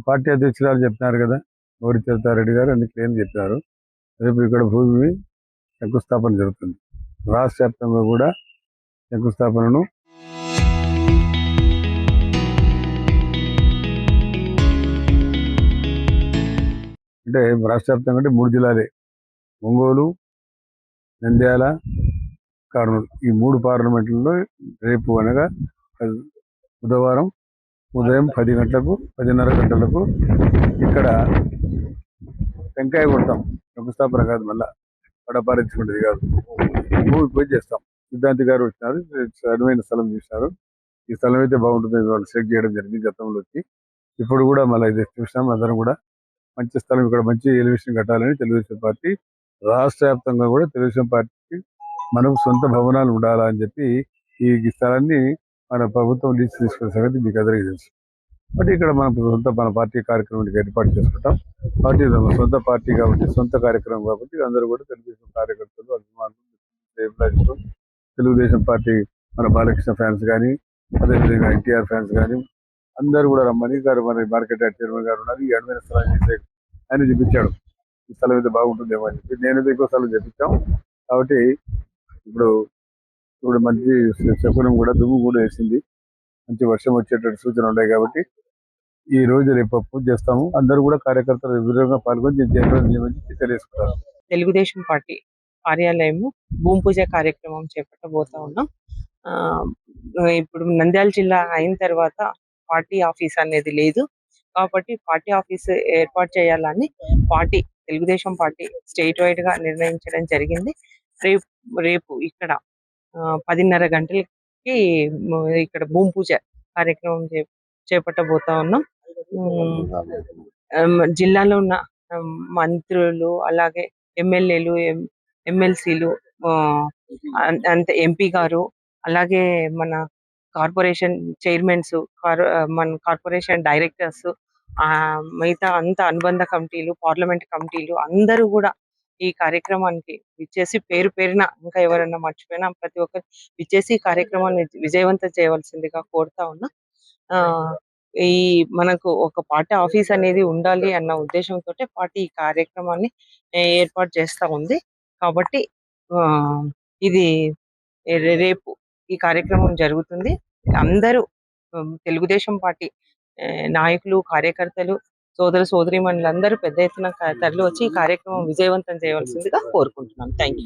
Party అధ్యక్షురాలు చెప్పినారు కదా, గౌరి చరితారెడ్డి గారు అన్ని క్లియర్ చెప్పారు. రేపు ఇక్కడ భూమి శంకుస్థాపన జరుగుతుంది. రాష్ట్ర వ్యాప్తంగా కూడా శంకుస్థాపనను అంటే రాష్ట్ర వ్యాప్తంగా అంటే 3 జిల్లాలే, ఒంగోలు, నంద్యాల, కర్నూలు, ఈ 3 పార్లమెంట్లలో రేపు అనగా బుధవారం ఉదయం 10 గంటలకు 10:30 గంటలకు ఇక్కడ టెంకాయ కొడతాం. శంకుస్థాపన కాదు, మళ్ళా పడపారించుకుంటుంది కాదు, భూమి పూజ చేస్తాం. సిద్ధాంతి గారు వచ్చినారు, అనువైన స్థలం చూసినారు. ఈ స్థలం అయితే బాగుంటుంది, వాళ్ళు సెలెక్ట్ చేయడం జరిగింది గతంలో వచ్చి. ఇప్పుడు కూడా మళ్ళీ ఇది చూసినాం. అందరం కూడా మంచి స్థలం, ఇక్కడ మంచి ఎలివేషన్ కట్టాలని తెలుగుదేశం పార్టీ రాష్ట్ర వ్యాప్తంగా కూడా తెలుగుదేశం పార్టీ మనకు సొంత భవనాలు ఉండాలని చెప్పి ఈ స్థలాన్ని మన ప్రభుత్వం లీజ్ తీసుకునే సంగతి మీకు అందరికీ తెలుసు. బట్ ఇక్కడ మన పార్టీ కార్యక్రమానికి ఏర్పాటు చేసుకుంటాం. పార్టీ సొంత పార్టీ కాబట్టి, సొంత కార్యక్రమం కాబట్టి అందరూ కూడా తెలుగుదేశం కార్యకర్తలు, అభిమానులు, తెలుగుదేశం పార్టీ మన బాలకృష్ణ ఫ్యాన్స్ కానీ, అదేవిధంగా ఎన్టీఆర్ ఫ్యాన్స్ కానీ అందరూ కూడా రమ్మని గారు, మన మార్కెట్ యార్డ్ చైర్మన్ గారు ఉన్నారు. ఈ అడ్మైన స్థలం చేసే ఆయన చూపించాడు, ఈ స్థలం అయితే బాగుంటుందేమో అని చెప్పి. నేను ఇంకో స్థలం చెప్పించాం. కాబట్టి ఇప్పుడు మంచి శకునం కూడా, దుమ్ము కూడా వేసింది, మంచి వర్షం వచ్చేటట్టు సూచన ఉన్నాయి. కాబట్టి ఈ రోజు రేపు పూజ చేస్తాము. అందరూ కూడా కార్యకర్తలు వివరంగా పాల్గొని తెలియజేసుకుంటారు. తెలుగుదేశం పార్టీ కార్యాలయము భూమి పూజ కార్యక్రమం చేపట్టబోతా ఉన్నాం. ఇప్పుడు నంద్యాల జిల్లా అయిన తర్వాత పార్టీ ఆఫీస్ అనేది లేదు, కాబట్టి పార్టీ ఆఫీస్ ఏర్పాటు చేయాలని తెలుగుదేశం పార్టీ స్టేట్ వైడ్ గా నిర్ణయించడం జరిగింది. రేపు ఇక్కడ 10:30 గంటలకి ఇక్కడ భూమి పూజ కార్యక్రమం చేపట్టబోతా ఉన్నాం. జిల్లాలో ఉన్న మంత్రులు, అలాగే ఎమ్మెల్యేలు, ఎమ్మెల్సీలు, అంతే ఎంపీ గారు, అలాగే మన కార్పొరేషన్ చైర్మన్స్, మన కార్పొరేషన్ డైరెక్టర్స్, మిగతా అంత అనుబంధ కమిటీలు, పార్లమెంట్ కమిటీలు అందరూ కూడా ఈ కార్యక్రమానికి విచ్చేసి పేరు పేరున, ఇంకా ఎవరైనా మర్చిపోయినా ప్రతి ఒక్కరు విచ్చేసి ఈ కార్యక్రమాన్ని విజయవంతం చేయవలసిందిగా కోరుతా ఉన్నా. మనకు ఒక పార్టీ ఆఫీస్ అనేది ఉండాలి అన్న ఉద్దేశంతో పార్టీ ఈ కార్యక్రమాన్ని ఏర్పాటు చేస్తా ఉంది. కాబట్టి ఇది రేపు ఈ కార్యక్రమం జరుగుతుంది. అందరూ తెలుగుదేశం పార్టీ నాయకులు, కార్యకర్తలు, సోదరీమణులందరూ పెద్ద ఎత్తున తరలి వచ్చి ఈ కార్యక్రమం విజయవంతం చేయవలసిందిగా కోరుకుంటున్నాను. Thank you.